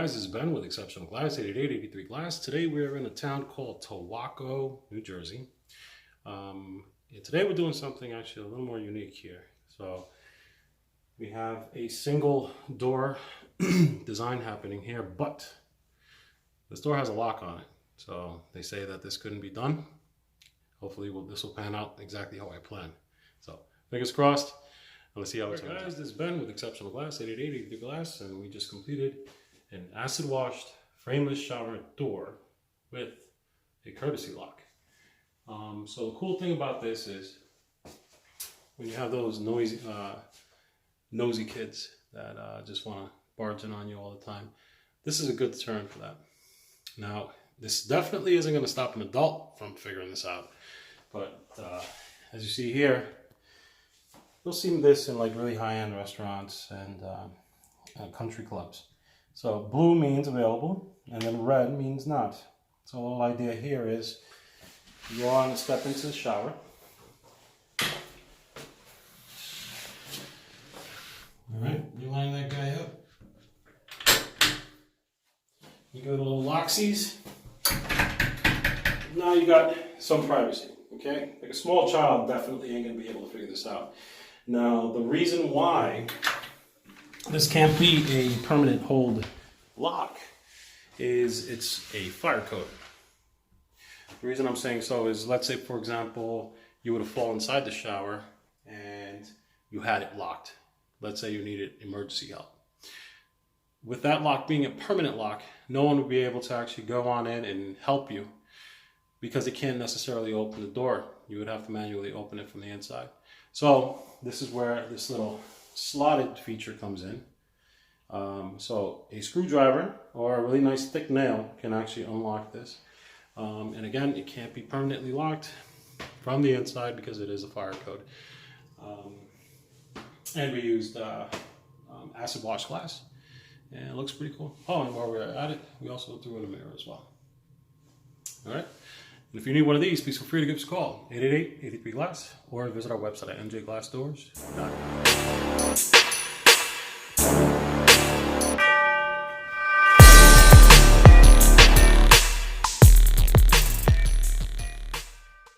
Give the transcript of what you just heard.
guys, this is Ben with Exceptional Glass, 8883 Glass. Today we're in a town called Towacco, New Jersey. And today we're doing something actually a little more unique here. So we have a single door design happening here, but this door has a lock on it. So they say that this couldn't be done. Hopefully this will pan out exactly how I plan. So fingers crossed. Let's see how it turns out. Guys, this is Ben with Exceptional Glass, 8883 Glass, and we just completed an acid-washed frameless shower door with a courtesy lock. So the cool thing about this is when you have those nosy kids that just want to barge in on you all the time, this is a good deterrent for that. Now, this definitely isn't going to stop an adult from figuring this out, but as you see here, you'll see this in like really high-end restaurants and country clubs. So blue means available, and then red means not. So the whole idea here is you want to step into the shower. All right, you line that guy up. You give it a little loxies. Now you got some privacy, okay? Like a small child definitely ain't gonna be able to figure this out. Now, the reason why this can't be a permanent hold lock is it's a fire code. The reason I'm saying so is, let's say, for example, you would have fallen inside the shower and you had it locked. Let's say you needed emergency help. With that lock being a permanent lock, no one would be able to actually go on in and help you because it can't necessarily open the door. You would have to manually open it from the inside. So this is where this little slotted feature comes in. So a screwdriver or a really nice thick nail can actually unlock this. And again, it can't be permanently locked from the inside because it is a fire code. And we used acid wash glass, and it looks pretty cool. Oh, and while we're at it, we also threw in a mirror as well. All right. And if you need one of these, please feel free to give us a call, 888-83 Glass, or visit our website at mjglassdoors.com.